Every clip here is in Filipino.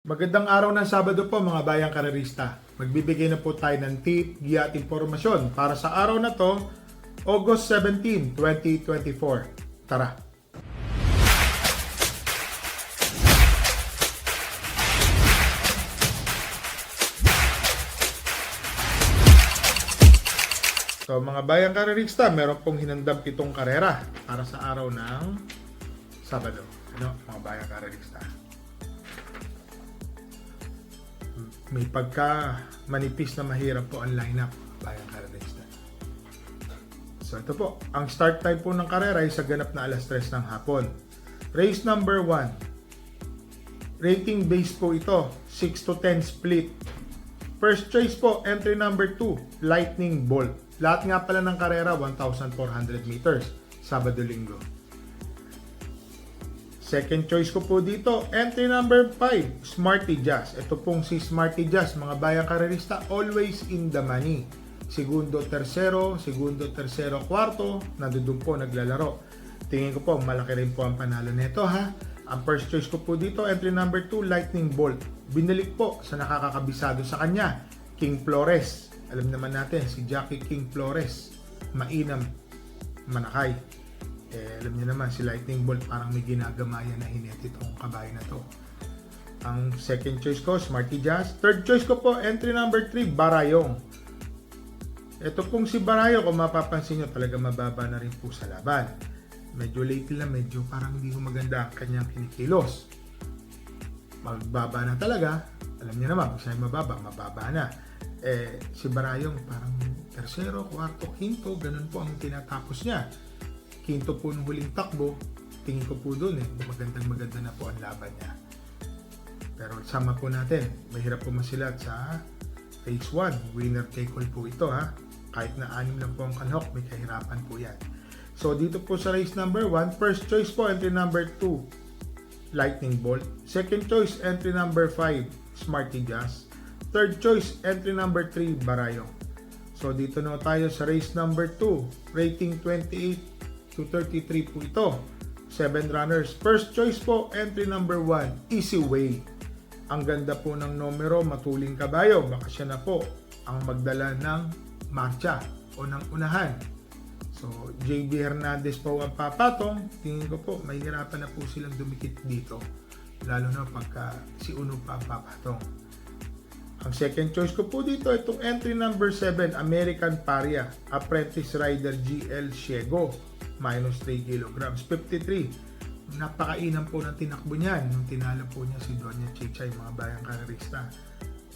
Magandang araw ng Sabado po mga bayang karerista. Magbibigay na po tayo ng tip, giya at impormasyon para sa araw na to, August 17, 2024. Tara! So mga bayang karerista, meron pong hinandam pitong karera para sa araw ng Sabado. Ano mga bayang karerista? May pagka manipis na mahirap po ang lineup bayang karerista. So ito po, ang start time po ng karera ay sa ganap na alas 3 ng hapon. Race number 1. Rating base po ito, 6 to 10 split. First choice po, entry number 2, Lightning Bolt. Lahat nga pala ng karera, 1,400 meters, Sabado-Linggo. Second choice ko po dito, entry number 5, Smarty Jazz. Ito pong si Smarty Jazz, mga bayang karerista, always in the money. Segundo, tersero, kwarto, nandoon po naglalaro. Tingin ko po, malaki rin po ang panalo nito ha. Ang first choice ko po dito, entry number 2, Lightning Bolt. Binalik po sa nakakakabisado sa kanya, King Flores. Alam naman natin, si Jackie King Flores, mainam, manakay. Alam niyo naman, si Lightning Bolt parang may ginagamayan na hinete itong kabayo na to. Ang second choice ko, Smarty Jazz. Third choice ko po, entry number 3, Barayong. Ito pong si Barayong, kung mapapansin nyo, talaga mababa na rin po sa laban. Medyo lately lang, medyo parang hindi ko maganda ang kanyang kinikilos. Magbaba na talaga. Alam niyo naman, kung siya mababa na. Si Barayong parang tersero, kwarto, quinto, ganun po ang tinatapos niya. Quinto po ng huling takbo, tingin ko po doon maganda na po ang laban niya. Pero sama po natin, mahirap po masilat sa race 1, winner take all po ito ha. Kahit na 6 lang po ang kanhok, may kahirapan po yan. So dito po sa race number 1, first choice po entry number 2, Lightning Bolt. Second choice entry number 5, Smarty Jazz. Third choice entry number 3, Barayong. So dito na tayo sa race number 2, rating 28 to 33 po ito. 7 runners. First choice po, entry number 1, Easy Way. Ang ganda po ng numero, matuling kabayo. Baka siya na po ang magdala ng marcha o ng unahan. So, JB Hernandez po ang papatong. Tingin ko po, mahihirapan na po silang dumikit dito. Lalo na pagka si Uno pa ang papatong. Ang second choice ko po dito, itong entry number 7, American Paria, Apprentice Rider GL Ciego. Minus 3 kilograms, 53. Napakainam po ng tinakbo niyan nung tinalo po niya si Doña Chichay, mga bayang karerista.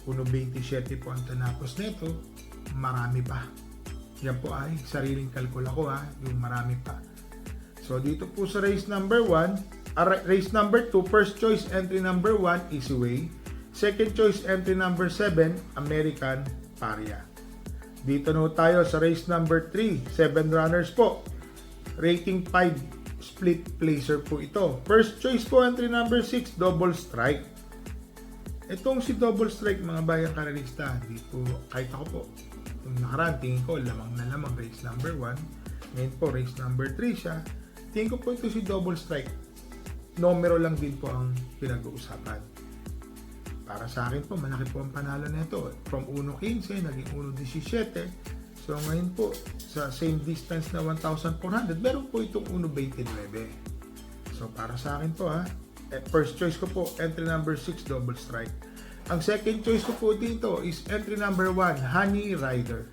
1.27 po ang tinapos nito, marami pa. Yan po ay sariling kalkula ko ha, yung marami pa. So dito po sa race number 1, race number 2, first choice entry number 1, Easy Way. Second choice entry number 7, American Paria. Dito na tayo sa race number 3, 7 runners po. Rating 5, split placer po ito. First choice po, entry number 6, Double Strike. Itong si Double Strike, mga bayang karerista, di po, kahit ako po, itong nakaraan, tingin ko, lamang na lamang race number 1. Ngayon po, race number 3 siya. Tingin ko po ito si Double Strike. Numero lang din po ang pinag-uusapan. Para sa akin po, malaki po ang panalo nito. From 1.15, naging 1.17. So ngayon po, sa same distance na 1,400, meron po itong 1.29. So para sa akin po ha, first choice ko po, entry number 6, Double Strike. Ang second choice ko po dito is entry number 1, Honey Rider.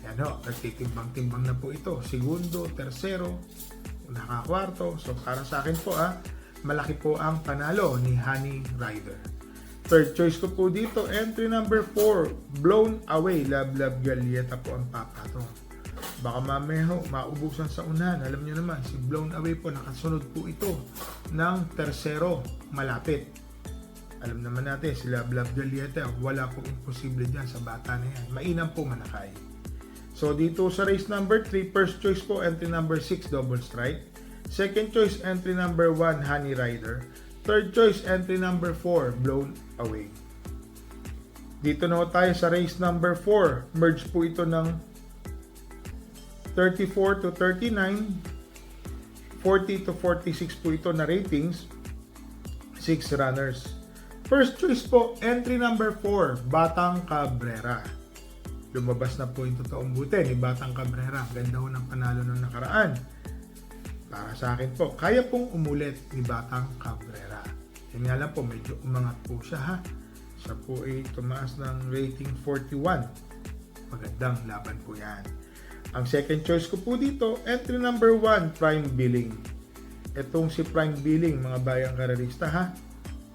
Yan o, nagtitimbang-timbang na po ito. Segundo, tersero, nakakwarto. So para sa akin po ha, malaki po ang panalo ni Honey Rider. Third choice ko po dito, entry number 4, Blown Away, Love Galieta po ang papatong. Baka mamaya maubusan sa unahan. Alam niyo naman, si Blown Away po, nakasunod po ito ng tersero, malapit. Alam naman natin, si Love Galieta, wala pong imposible dyan sa bata na yan. Mainam po manakay. So dito sa race number 3, first choice po, entry number 6, Double Strike. Second choice, entry number 1, Honey Rider. Third choice, entry number 4, Blown Away. Dito na tayo sa race number 4. Merge po ito ng 34 to 39, 40 to 46 po ito na ratings. 6 runners. First choice po, entry number 4, Batang Cabrera. Lumabas na po yung totoong buti ni Batang Cabrera. Ganda ho ng panalo ng nakaraan. Para sa akin po, kaya pong umulit ni Batang Cabrera. Yan nga lang po, medyo umangat po siya ha. Siya po ay tumaas ng rating 41. Magandang laban po yan. Ang second choice ko po dito, entry number 1, Prime Billing. Itong si Prime Billing, mga bayang karerista ha.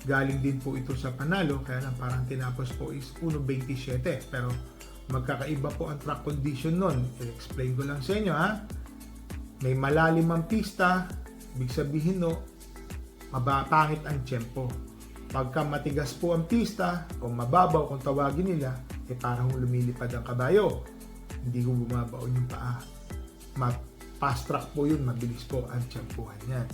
Galing din po ito sa panalo, kaya lang parang tinapos po is 1.27. Pero magkakaiba po ang track condition nun. I-explain ko lang sa inyo ha. May malalim ang pista, ibig sabihin no, mabapangit ang tiyempo. Pagka matigas po ang pista, o mababaw kung tawagin nila, parang lumilipad ang kabayo. Hindi ko bumabaon yung paa. Fast track po yun, mabilis po ang tiyempuhan yan.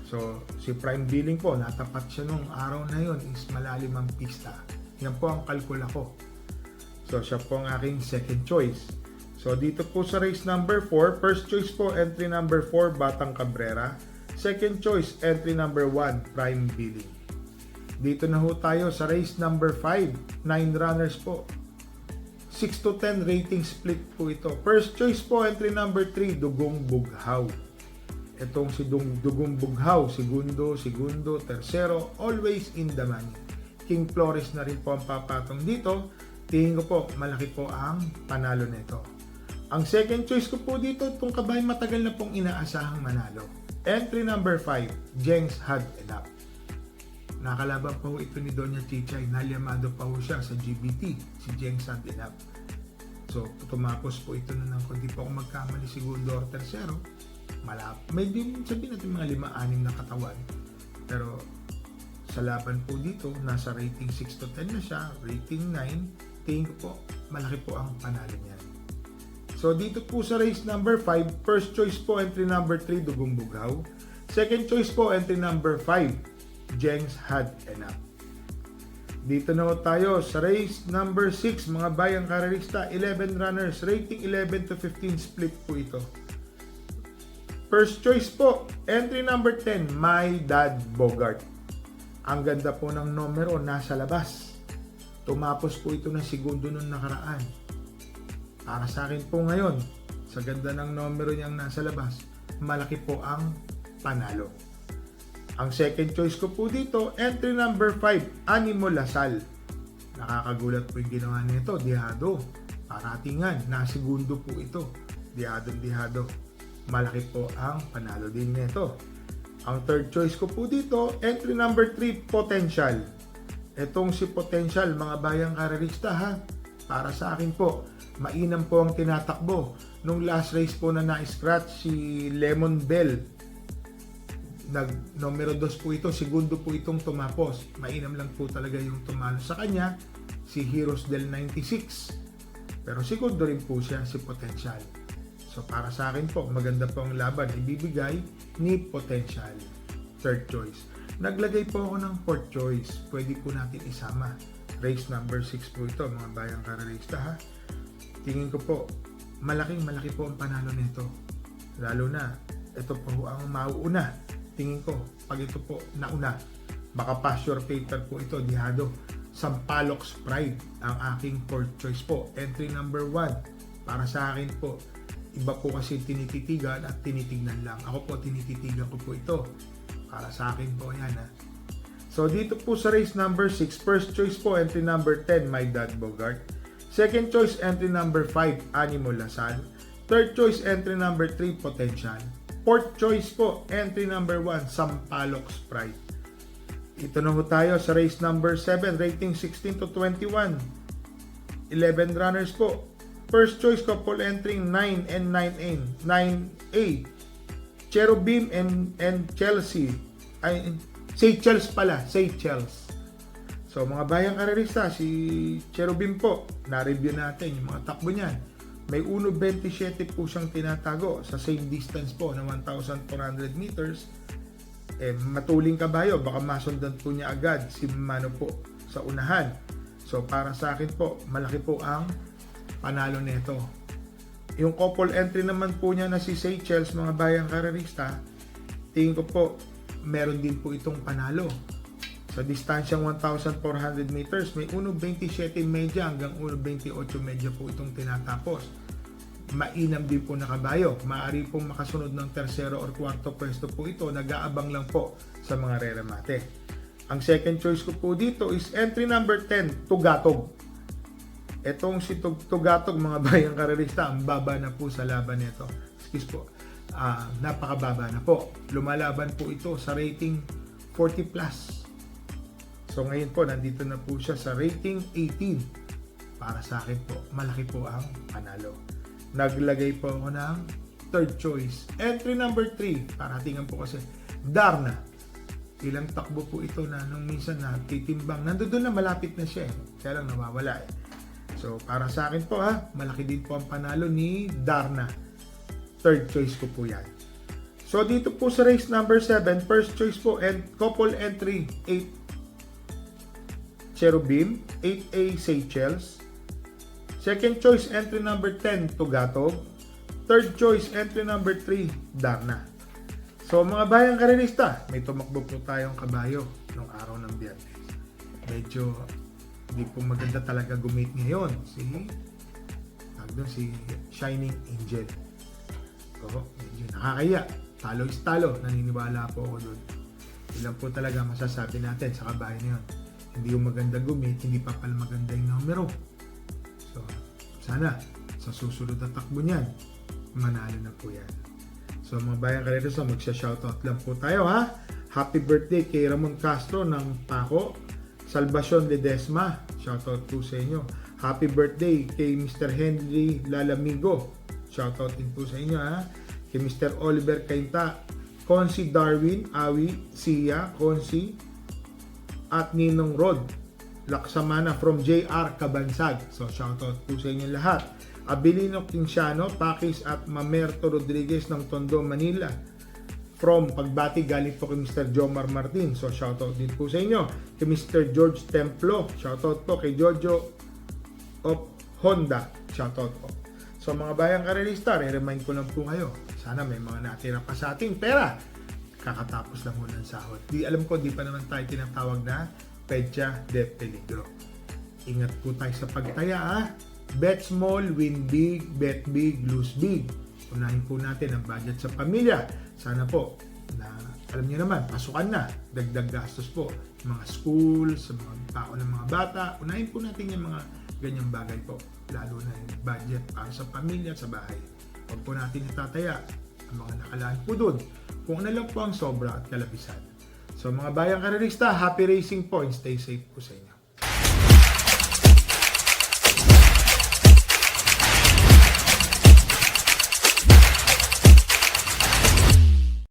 So, si Prime Billing po, natapat siya nung araw na yun is malalim ang pista. Yan po ang kalkula ko. So, siya po ang aking second choice. So, dito po sa race number 4, first choice po, entry number 4, Batang Cabrera. Second choice, entry number 1, Prime Billing. Dito na ho tayo sa race number 5, 9 runners po. 6 to 10 rating split po ito. First choice po, entry number 3, Dugong Bughaw. Itong si Dugong Bughaw, segundo, tercero, always in the money. King Flores na rin po ang papatong dito. Tingin ko po, malaki po ang panalo nito. Ang second choice ko po dito, itong kabay matagal na pong inaasahang manalo. Entry number 5, Jengs Had Enough. Nakalaban pa ho ito ni Doña Chichay. Nalyamado pa ho siya sa GBT, si Jengs Had Enough. So, tumapos po ito na ng kundi po kung magkamali segundo or tercero. Medyo sabihin natin mga 5-6 na katawan. Pero sa laban po dito, nasa rating 6 to 10 na siya, rating 9, tingin ko po, malaki po ang panalo niyan. So dito po sa race number 5, first choice po, entry number 3, Dugong Bughaw. Second choice po, entry number 5, Jengs Had Enough. Dito na tayo sa race number 6, mga bayang karerista, 11 runners, rating 11 to 15 split po ito. First choice po, entry number 10, My Dad Bogart. Ang ganda po ng numero, nasa labas. Tumapos po ito ng segundo nung nakaraan. Para sa akin po ngayon, sa ganda ng numero niyang nasa labas, malaki po ang panalo. Ang second choice ko po dito, entry number 5, Animo Lasal. Nakakagulat po yung ginawa nito, dihado. Paratingan, nasegundo po ito. Dihado. Malaki po ang panalo din nito. Ang third choice ko po dito, entry number 3, Potential. Itong si Potential, mga bayang karerista ha, para sa akin po, mainam po ang tinatakbo. Nung last race po na na-scratch si Lemon Bell, numero 2 po ito, segundo po itong tumapos. Mainam lang po talaga yung tumalo sa kanya, si Heroes del 96. Pero segundo rin po siya, si Potential. So para sa akin po, maganda po ang laban na ibibigay ni Potential. Third choice. Naglagay po ako ng fourth choice. Pwede po natin isama. Race number 6 po ito, mga bayang karerista ha. Tingin ko po, malaki po ang panalo nito. Lalo na, ito po ang mauuna. Tingin ko, pag ito po nauna, baka pass your paper po ito, dihado. Sampaloc Pride ang aking fourth choice po. Entry number 1. Para sa akin po, iba po kasi tinititigan at tinitignan lang. Ako po, tinititigan ko po ito. Para sa akin po yan ha. So dito po sa race number 6, first choice po, entry number 10, My Dad Bogart. Second choice, entry number 5, Animo Lasal. Third choice, entry number 3, Potential. Fourth choice po, entry number 1, Sampaloc Sprite. Ito na po tayo sa race number 7, rating 16 to 21. 11 runners po. First choice couple entering 9 and 9A. 9A. Cherubim and Chelsea. Seychelles pala. Seychelles. So mga bayang karerista, si Cherubim po, na-review natin yung mga takbo niyan. May 1.27 po siyang tinatago sa same distance po na 1,400 meters. Matuling kabayo, baka masundan po niya agad si Mano po sa unahan. So para sa akin po, malaki po ang panalo nito. Yung couple entry naman po niya na si Seychelles, mga bayang karerista, tingin ko po, meron din po itong panalo. Sa distansyang 1,400 meters, may 1.27 medya hanggang 1.28 medya po itong tinatapos. Mainam din po na kabayo. Maaari pong makasunod ng tersero or kwarto pwesto po ito. Nag-aabang lang po sa mga re-remate. Ang second choice ko po dito is entry number 10, Tugatog. Etong si Tugatog, mga bayang karerista, ang baba na po sa laban nito. Excuse po. Napakababa na po. Lumalaban po ito sa rating 40 plus. So ngayon po, nandito na po siya sa rating 18. Para sa akin po, malaki po ang panalo. Naglagay po ako ng third choice. Entry number 3, paratingan po kasi, Darna. Ilang takbo po ito na nung minsan na titimbang. Nandoon na, malapit na siya eh. Kaya lang nawawala eh. So para sa akin po malaki din po ang panalo ni Darna. Third choice ko po yan. So dito po sa race number 7, first choice po and couple entry 8 Cherubim, 8A Seychelles. Second choice entry number 10 Tugatog. Third choice entry number 3 Darna. So mga bayang karerista, may tumakbo po tayong kabayo nung araw ng Biyernes. Medyo hindi po maganda talaga gumit ngayon si Shining Angel. So, medyo nakakaya. Talo is talo. Naniniwala po ako doon. Ilan po talaga masasabi natin sa kabayo na yun. Hindi yung maganda gumit, hindi pa pala maganda yung numero. So, sana sa susunod na takbo niyan, manalo na po yan. So, mga bayang karerista, magsha-shoutout lang po tayo Happy birthday kay Ramon Castro ng Paco. Salvacion Ledesma, shoutout po sa inyo. Happy birthday kay Mr. Henry Lalamigo. Shoutout din po sa inyo Kay Mr. Oliver Cainta, Consi Darwin, Awi, Sia, Consi, at Ninong Rod Laksamana from JR Cabansag. So shoutout po sa inyo lahat. Abilino Quinciano, Pakis at Mamerto Rodriguez ng Tondo, Manila. From pagbati galing po kay Mr. Jomar Martin. So shoutout din po sa inyo. Kay Mr. George Templo. Shoutout po kay Jojo of Honda. Shoutout po. So mga bayang karerista, re-remind ko lang po kayo. Sana may mga natira pa sa ating pera. Kakatapos lang muna ng sahod. Alam ko, di pa naman tayo tinatawag na Petsa de Peligro. Ingat po tayo sa pagtaya Bet small, win big, bet big, lose big. Unahin po natin ang budget sa pamilya. Sana po, na alam niyo naman, pasukan na. Dagdag gastos po. Mga school, sa mga tao ng mga bata. Unahin po natin yung mga ganyang bagay po. Lalo na yung budget para sa pamilya, sa bahay. Huwag po natin itataya ang mga nakalaan po doon. Kung ano lang po ang sobra at kalabisan. So mga bayang karerista, happy racing po and stay safe po sa inyo.